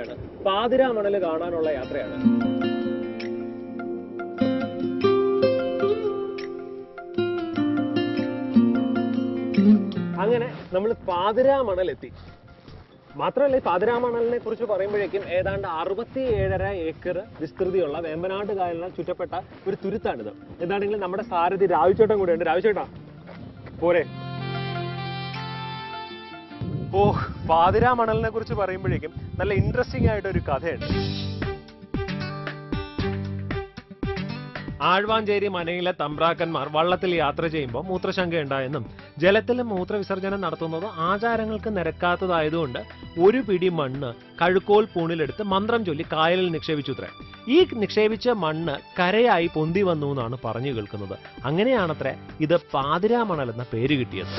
യാത്രയാണ്. പാതിരാമണൽ കാണാനുള്ള യാത്രയാണ്. അങ്ങനെ നമ്മൾ പാതിരാമണൽ എത്തി. മാത്രമല്ല, പാതിരാമണലിനെ കുറിച്ച് പറയുമ്പോഴേക്കും ഏതാണ്ട് 67.5 ഏക്കർ വിസ്തൃതിയുള്ള വേമ്പനാട് കായലിനാൽ ചുറ്റപ്പെട്ട ഒരു തുരുത്താണിത്. എന്താണെങ്കിലും നമ്മുടെ സാരഥി രാവിച്ചേട്ടൻ കൂടെയുണ്ട്. രാവിച്ചേട്ടാ പോരെ? പാതിരാമണലിനെ കുറിച്ച് പറയുമ്പോഴേക്കും നല്ല ഇൻട്രസ്റ്റിംഗ് ആയിട്ട് ഒരു കഥയുണ്ട്. ആഴ്വാഞ്ചേരി മനയിലെ തമ്പ്രാക്കന്മാർ വള്ളത്തിൽ യാത്ര ചെയ്യുമ്പോൾ മൂത്രശങ്കയുണ്ടായെന്നും ജലത്തിൽ മൂത്രവിസർജനം നടത്തുന്നത് ആചാരങ്ങൾക്ക് നിരക്കാത്തതായതുകൊണ്ട് ഒരു പിടി മണ്ണ് കഴുക്കോൽ പൂണിലെടുത്ത് മന്ത്രം ചൊല്ലി കായലിൽ നിക്ഷേപിച്ചുത്രേ. ഈ നിക്ഷേപിച്ച മണ്ണ് കരയായി പൊന്തി വന്നു എന്നാണ് പറഞ്ഞു കേൾക്കുന്നത്. അങ്ങനെയാണത്രേ ഇത് പാതിരാമണൽ എന്ന പേര് കിട്ടിയത്.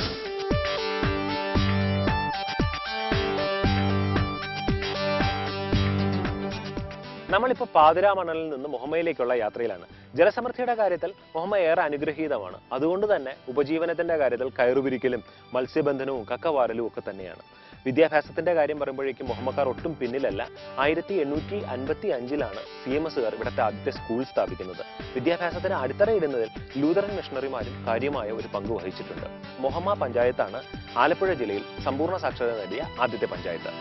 നമ്മളിപ്പോൾ പാതിരാമണലിൽ നിന്ന് മുഹമ്മയിലേക്കുള്ള യാത്രയിലാണ്. ജലസമൃദ്ധിയുടെ കാര്യത്തിൽ മുഹമ്മ ഏറെ അനുഗ്രഹീതമാണ്. അതുകൊണ്ട് തന്നെ ഉപജീവനത്തിന്റെ കാര്യത്തിൽ കയറുപിരിക്കലും മത്സ്യബന്ധനവും കക്കവാരലും ഒക്കെ തന്നെയാണ്. വിദ്യാഭ്യാസത്തിന്റെ കാര്യം പറയുമ്പോഴേക്കും മുഹമ്മക്കാർ ഒട്ടും പിന്നിലല്ല. 1855 CMSകാർ ഇവിടുത്തെ ആദ്യത്തെ സ്കൂൾ സ്ഥാപിക്കുന്നത്. വിദ്യാഭ്യാസത്തിന് അടിത്തറയിടുന്നതിൽ ലൂതറൻ മിഷണറിമാരും കാര്യമായ ഒരു പങ്ക് വഹിച്ചിട്ടുണ്ട്. മുഹമ്മ പഞ്ചായത്താണ് ആലപ്പുഴ ജില്ലയിൽ സമ്പൂർണ്ണ സാക്ഷരത നേടിയ ആദ്യത്തെ പഞ്ചായത്ത്.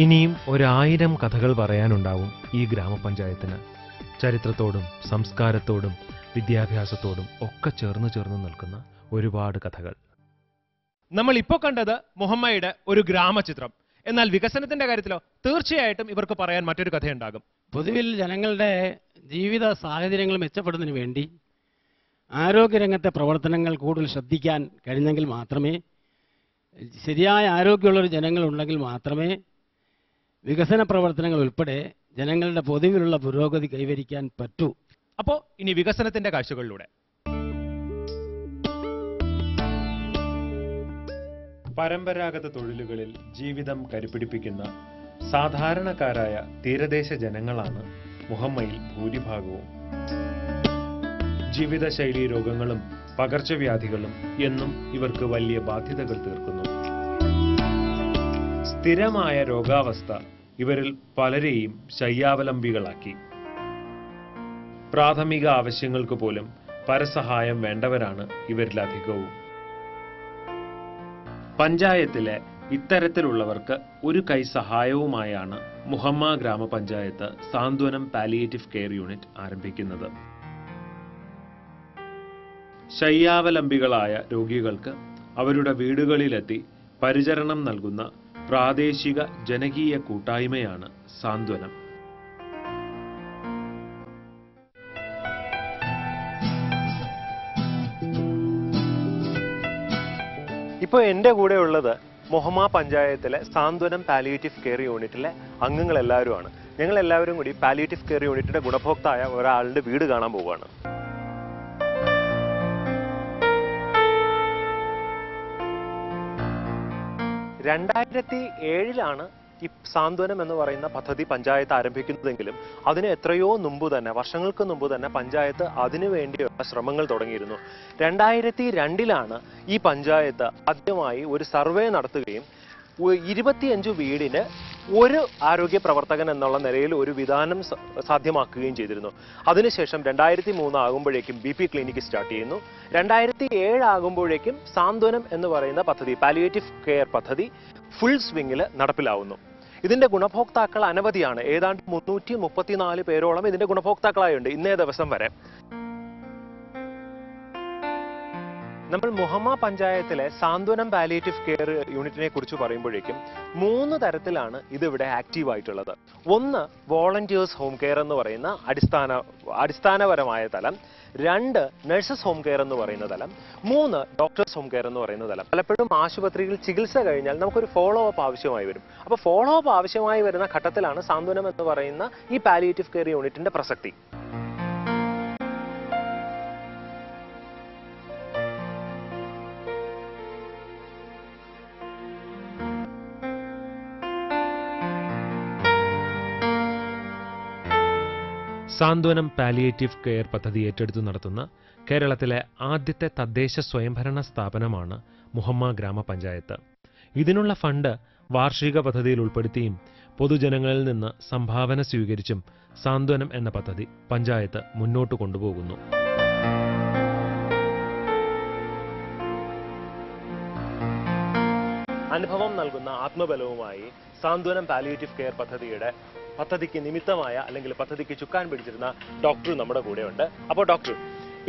ഇനിയും 1000 കഥകൾ പറയാനുണ്ടാവും ഈ ഗ്രാമപഞ്ചായത്തിന്. ചരിത്രത്തോടും സംസ്കാരത്തോടും വിദ്യാഭ്യാസത്തോടും ഒക്കെ ചേർന്ന് നിൽക്കുന്ന ഒരുപാട് കഥകൾ. നമ്മൾ ഇപ്പോൾ കണ്ടത് മുഹമ്മയുടെ ഒരു ഗ്രാമചിത്രം. എന്നാൽ വികസനത്തിന്റെ കാര്യത്തിലോ തീർച്ചയായിട്ടും ഇവർക്ക് പറയാൻ മറ്റൊരു കഥയുണ്ടാകും. പൊതുവിൽ ജനങ്ങളുടെ ജീവിത സാഹചര്യങ്ങൾ മെച്ചപ്പെടുന്നതിന് വേണ്ടി ആരോഗ്യരംഗത്തെ പ്രവർത്തനങ്ങൾ കൂടുതൽ ശ്രദ്ധിക്കാൻ കഴിഞ്ഞെങ്കിൽ മാത്രമേ, ശരിയായ ആരോഗ്യമുള്ളൊരു ജനങ്ങളുണ്ടെങ്കിൽ മാത്രമേ വികസന പ്രവർത്തനങ്ങൾ ഉൾപ്പെടെ ജനങ്ങളുടെ പൊതുവിലുള്ള പുരോഗതി കൈവരിക്കാൻ പറ്റൂ. അപ്പോൾ ഇനി വികസനത്തിന്റെ കാഴ്ചകളിലൂടെ. പരമ്പരാഗത തൊഴിലുകളിൽ ജീവിതം കരുപിടിപ്പിക്കുന്ന സാധാരണക്കാരായ തീരദേശ ജനങ്ങളാണ് മുഹമ്മയിൽ ഭൂരിഭാഗവും. ജീവിതശൈലി രോഗങ്ങളും പകർച്ചവ്യാധികളും എന്നും ഇവർക്ക് വലിയ ബാധ്യതകൾ തീർക്കുന്നു. സ്ഥിരമായ രോഗാവസ്ഥ ഇവരിൽ പലരെയും ശയ്യാവലംബികളാക്കി. പ്രാഥമിക ആവശ്യങ്ങൾക്ക് പോലും പരസഹായം വേണ്ടവരാണ് ഇവരിലധികവും. പഞ്ചായത്തിലെ ഇത്തരത്തിലുള്ളവർക്ക് ഒരു കൈ സഹായവുമായാണ് മുഹമ്മ ഗ്രാമപഞ്ചായത്ത് സാന്ത്വനം പാലിയേറ്റീവ് കെയർ യൂണിറ്റ് ആരംഭിക്കുന്നത്. ശയ്യാവലംബികളായ രോഗികൾക്ക് അവരുടെ വീടുകളിലെത്തി പരിചരണം നൽകുന്ന പ്രാദേശിക ജനകീയ കൂട്ടായ്മയാണ് സാന്ത്വനം. ഇപ്പോൾ എൻ്റെ കൂടെ ഉള്ളത് മുഹമ്മ പഞ്ചായത്തിലെ സാന്ത്വനം പാലിയേറ്റീവ് കെയർ യൂണിറ്റിലെ അംഗങ്ങളെല്ലാവരുമാണ്. ഞങ്ങളെല്ലാവരും കൂടി പാലിയേറ്റീവ് കെയർ യൂണിറ്റിന്റെ ഗുണഭോക്തായ ഒരാളുടെ വീട് കാണാൻ പോവുകയാണ്. (2007) ഈ സാന്ത്വനം എന്ന് പറയുന്ന പദ്ധതി പഞ്ചായത്ത് ആരംഭിക്കുന്നതെങ്കിലും അതിന് എത്രയോ മുമ്പ് തന്നെ, വർഷങ്ങൾക്ക് മുമ്പ് തന്നെ പഞ്ചായത്ത് അതിനുവേണ്ടിയുള്ള ശ്രമങ്ങൾ തുടങ്ങിയിരുന്നു. 2002 ഈ പഞ്ചായത്ത് ആദ്യമായി ഒരു സർവേ നടത്തുകയും 25 വീടിന് ഒരു ആരോഗ്യ പ്രവർത്തകൻ എന്നുള്ള നിലയിൽ ഒരു വിധാനം സാധ്യമാക്കുകയും ചെയ്തിരുന്നു. അതിനുശേഷം 2003 ആകുമ്പോഴേക്കും BP ക്ലിനിക്ക് സ്റ്റാർട്ട് ചെയ്യുന്നു. 2007 ആകുമ്പോഴേക്കും സാന്ത്വനം എന്ന് പറയുന്ന പദ്ധതി, പാലിയേറ്റീവ് കെയർ പദ്ധതി ഫുൾ സ്വിംഗിൽ നടപ്പിലാവുന്നു. ഇതിന്റെ ഗുണഭോക്താക്കൾ അനവധിയാണ്. ഏതാണ്ട് 334 പേരോളം ഇതിന്റെ ഗുണഭോക്താക്കളായുണ്ട് ഇന്നേ ദിവസം വരെ. നമ്മൾ മുഹമ്മ പഞ്ചായത്തിലെ സാന്ത്വനം പാലിയേറ്റീവ് കെയർ യൂണിറ്റിനെ കുറിച്ച് പറയുമ്പോഴേക്കും 3 തരത്തിലാണ് ഇതിവിടെ ആക്റ്റീവ് ആയിട്ടുള്ളത്. ഒന്ന് വോളണ്ടിയേഴ്സ് ഹോം കെയർ എന്ന് പറയുന്ന അടിസ്ഥാനപരമായ തലം, 2 നഴ്സസ് ഹോം കെയർ എന്ന് പറയുന്ന തലം, 3 ഡോക്ടേഴ്സ് ഹോം കെയർ എന്ന് പറയുന്ന തലം. പലപ്പോഴും ആശുപത്രിയിൽ ചികിത്സ കഴിഞ്ഞാൽ നമുക്കൊരു ഫോളോ അപ്പ് ആവശ്യമായി വരും. അപ്പോൾ ഫോളോ അപ്പ് ആവശ്യമായി വരുന്ന ഘട്ടത്തിലാണ് സാന്ത്വനം എന്ന് പറയുന്ന ഈ പാലിയേറ്റീവ് കെയർ യൂണിറ്റിന്റെ പ്രസക്തി. സാന്ത്വനം പാലിയേറ്റീവ് കെയർ പദ്ധതി ഏറ്റെടുത്തു നടത്തുന്ന കേരളത്തിലെ ആദ്യത്തെ തദ്ദേശ സ്വയംഭരണ സ്ഥാപനമാണ് മുഹമ്മ ഗ്രാമപഞ്ചായത്ത്. ഇതിനുള്ള ഫണ്ട് വാർഷിക പദ്ധതിയിൽ ഉൾപ്പെടുത്തിയും പൊതുജനങ്ങളിൽ നിന്ന് സംഭാവന സ്വീകരിച്ചും സാന്ത്വനം എന്ന പദ്ധതി പഞ്ചായത്ത് മുന്നോട്ട് കൊണ്ടുപോകുന്നു. അനുഭവം നൽകുന്ന ആത്മബലവുമായി സാന്ത്വനം പാലിയേറ്റീവ് കെയർ പദ്ധതിക്ക് നിമിത്തമായ അല്ലെങ്കിൽ പദ്ധതിക്ക് ചുക്കാൻ പിടിച്ചിരുന്ന ഡോക്ടർ നമ്മുടെ കൂടെയുണ്ട്. അപ്പോൾ ഡോക്ടർ,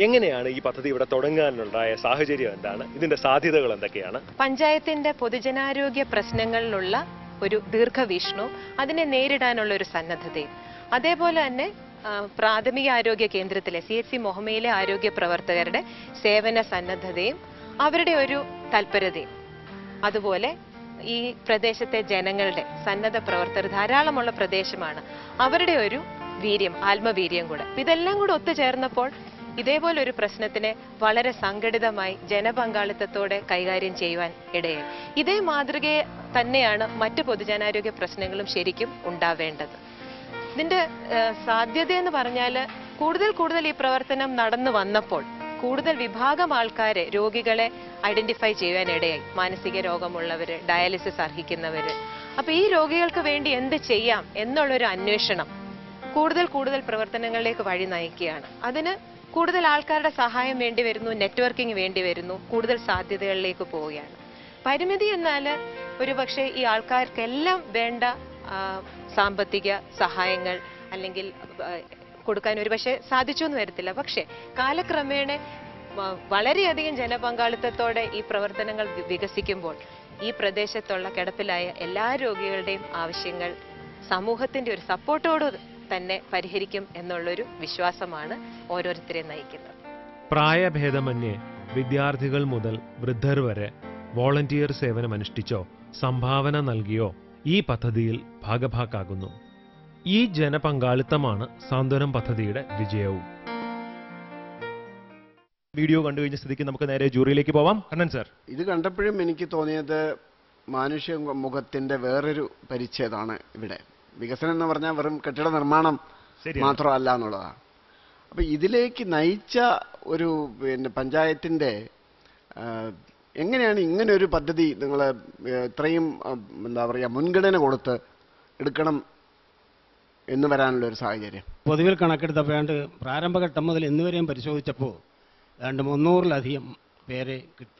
എങ്ങനെയാണ് ഈ പദ്ധതി ഇവിടെ തുടങ്ങാനുണ്ടായ സാഹചര്യം എന്താണ്? ഇതിന്റെ സാധ്യതകൾ എന്തൊക്കെയാണ്? പഞ്ചായത്തിന്റെ പൊതുജനാരോഗ്യ പ്രശ്നങ്ങളിലുള്ള ഒരു ദീർഘവീക്ഷണവും അതിനെ നേരിടാനുള്ള ഒരു സന്നദ്ധതയും, അതേപോലെ തന്നെ പ്രാഥമിക ആരോഗ്യ കേന്ദ്രത്തിലെ CHC മൊഹമ്മയിലെ ആരോഗ്യ പ്രവർത്തകരുടെ സേവന സന്നദ്ധതയും അവരുടെ ഒരു തൽപരതയും, അതുപോലെ ഈ പ്രദേശത്തെ ജനങ്ങളുടെ സന്നദ്ധ പ്രവർത്തകർ ധാരാളമുള്ള പ്രദേശമാണ്, അവരുടെ ഒരു വീര്യം, ആത്മവീര്യം കൂടെ, ഇതെല്ലാം കൂടെ ഒത്തുചേർന്നപ്പോൾ ഇതേപോലെ ഒരു പ്രശ്നത്തിനെ വളരെ സംഘടിതമായി ജനപങ്കാളിത്തത്തോടെ കൈകാര്യം ചെയ്യുവാൻ ഇടയായി. ഇതേ മാതൃകയെ തന്നെയാണ് മറ്റു പൊതുജനാരോഗ്യ പ്രശ്നങ്ങളും ശരിക്കും ഉണ്ടാവേണ്ടത്. ഇതിന്റെ സാധ്യത എന്ന് പറഞ്ഞാൽ കൂടുതൽ ഈ പ്രവർത്തനം നടന്നു വന്നപ്പോൾ കൂടുതൽ വിഭാഗം ആൾക്കാരെ, രോഗികളെ ഐഡന്റിഫൈ ചെയ്യാനിടയായി. മാനസിക രോഗമുള്ളവര്, ഡയാലിസിസ് അർഹിക്കുന്നവര്. അപ്പൊ ഈ രോഗികൾക്ക് വേണ്ടി എന്ത് ചെയ്യാം എന്നുള്ളൊരു അന്വേഷണം കൂടുതൽ പ്രവർത്തനങ്ങളിലേക്ക് വഴി നയിക്കുകയാണ്. അതിന് കൂടുതൽ ആൾക്കാരുടെ സഹായം വേണ്ടി വരുന്നു, നെറ്റ്വർക്കിംഗ് വേണ്ടി വരുന്നു, കൂടുതൽ സാധ്യതകളിലേക്ക് പോവുകയാണ്. പരിമിതി എന്നാൽ ഒരുപക്ഷെ ഈ ആൾക്കാർക്കെല്ലാം വേണ്ട സാമ്പത്തിക സഹായങ്ങൾ അല്ലെങ്കിൽ കൊടുക്കാൻ ഒരുപക്ഷെ സാധിച്ചു എന്ന് വരത്തില്ല. പക്ഷെ കാലക്രമേണ വളരെയധികം ജനപങ്കാളിത്തത്തോടെ ഈ പ്രവർത്തനങ്ങൾ വികസിക്കുമ്പോൾ ഈ പ്രദേശത്തുള്ള കിടപ്പിലായ എല്ലാ രോഗികളുടെയും ആവശ്യങ്ങൾ സമൂഹത്തിന്റെ ഒരു സപ്പോർട്ടോട് തന്നെ പരിഹരിക്കും എന്നുള്ളൊരു വിശ്വാസമാണ് ഓരോരുത്തരെയും നയിക്കുന്നത്. പ്രായഭേദമന്യേ വിദ്യാർത്ഥികൾ മുതൽ വൃദ്ധർ വരെ വോളണ്ടിയർ സേവനമനുഷ്ഠിച്ചോ സംഭാവന നൽകിയോ ഈ പദ്ധതിയിൽ ഭാഗഭാക്കാകുന്നു. ഈ ജനപങ്കാളിത്തമാണ് സാന്ത്വനം പദ്ധതിയുടെ വിജയവും. വീഡിയോ കണ്ടു കഴിഞ്ഞ സ്ഥിതിക്ക് നമുക്ക് നേരെ ജൂറിയിലേക്ക് പോവാം. കണ്ണൻ സർ, ഇത് കണ്ടപ്പോഴും എനിക്ക് തോന്നിയത് മാനുഷ്യ മുഖത്തിന്റെ വേറൊരു പരിച്ഛേദമാണ് ഇവിടെ. വികസനം എന്ന് പറഞ്ഞാൽ വെറും കെട്ടിട നിർമ്മാണം മാത്രമല്ല എന്നുള്ളതാണ്. അപ്പൊ ഇതിലേക്ക് നയിച്ച ഒരു പഞ്ചായത്തിന്റെ എങ്ങനെയാണ് ഇങ്ങനെ ഒരു പദ്ധതി നിങ്ങൾ ഇത്രയും എന്താ പറയുക മുൻഗണന കൊടുത്ത് എടുക്കണം എന്ന് വരാനുള്ള ഒരു സാഹചര്യം? പൊതുവിൽ കണക്കെടുത്തപ്പോൾ പ്രാരംഭഘട്ടം മുതൽ ഇന്നുവരെയും പരിശോധിച്ചപ്പോൾ 300-ലധികം പേരെ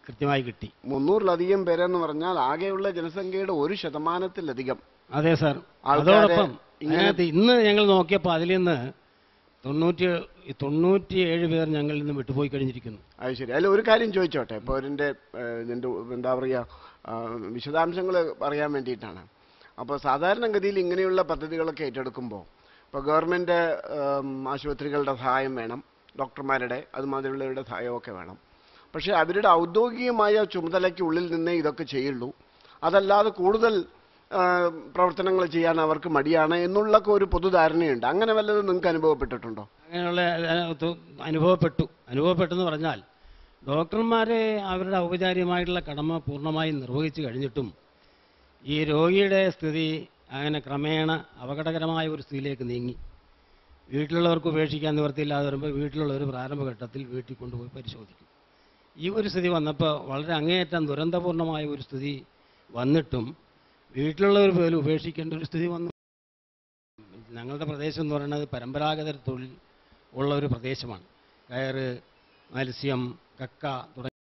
കൃത്യമായി കിട്ടി. 300-ലധികം പേരെന്ന് പറഞ്ഞാൽ ആകെയുള്ള ജനസംഖ്യയുടെ 1% അതെ സാർ. അതോടൊപ്പം ഇന്ന് ഞങ്ങൾ നോക്കിയപ്പോൾ അതിൽ നിന്ന് 97 പേർ ഞങ്ങളിൽ നിന്ന് വിട്ടുപോയി കഴിഞ്ഞിരിക്കുന്നു. അത് ശരി. അതിൽ ഒരു കാര്യം ചോദിച്ചോട്ടെ, ഇപ്പോൾ ഇതിൻ്റെ എന്താ പറയുക വിശദാംശങ്ങൾ അറിയാൻ വേണ്ടിയിട്ടാണ്. അപ്പോൾ സാധാരണഗതിയിൽ ഇങ്ങനെയുള്ള പദ്ധതികളൊക്കെ ഏറ്റെടുക്കുമ്പോൾ ഇപ്പോൾ ഗവൺമെൻറ് ആശുപത്രികളുടെ സഹായം വേണം, ഡോക്ടർമാരുടെ അതുമാതിരിയുള്ളവരുടെ സഹായമൊക്കെ വേണം. പക്ഷേ അവരുടെ ഔദ്യോഗികമായ ചുമതലയ്ക്കുള്ളിൽ നിന്നേ ഇതൊക്കെ ചെയ്യുള്ളൂ. അതല്ലാതെ കൂടുതൽ പ്രവർത്തനങ്ങൾ ചെയ്യാൻ അവർക്ക് മടിയാണ് എന്നുള്ള ഒരു പൊതുധാരണയുണ്ട്. അങ്ങനെ വല്ലതും നിങ്ങൾക്ക് അനുഭവപ്പെട്ടിട്ടുണ്ടോ? അങ്ങനെയുള്ള അനുഭവപ്പെട്ടെന്ന് പറഞ്ഞാൽ ഡോക്ടർമാരെ അവരുടെ ഔപചാരികമായിട്ടുള്ള കടമ പൂർണ്ണമായും നിർവഹിച്ചു കഴിഞ്ഞിട്ടും ഈ രോഗിയുടെ സ്ഥിതി അങ്ങനെ ക്രമേണ അപകടകരമായ ഒരു സ്ഥിതിയിലേക്ക് നീങ്ങി. വീട്ടിലുള്ളവർക്ക് ഉപേക്ഷിക്കാൻ നിവൃത്തിയില്ലാതെ വരുമ്പോൾ വീട്ടിലുള്ളവർ പ്രാരംഭഘട്ടത്തിൽ വീട്ടിൽ കൊണ്ടുപോയി പരിശോധിക്കും. ഈ ഒരു സ്ഥിതി വന്നപ്പോൾ വളരെ അങ്ങേയറ്റം ദുരന്തപൂർണമായ ഒരു സ്ഥിതി വന്നിട്ടും വീട്ടിലുള്ളവർ പോലും ഉപേക്ഷിക്കേണ്ട ഒരു സ്ഥിതി വന്നു. ഞങ്ങളുടെ പ്രദേശം എന്ന് പറയുന്നത് പരമ്പരാഗത തൊഴിൽ ഉള്ള ഒരു പ്രദേശമാണ്. കയറ്, മത്സ്യം, കക്ക തുടങ്ങി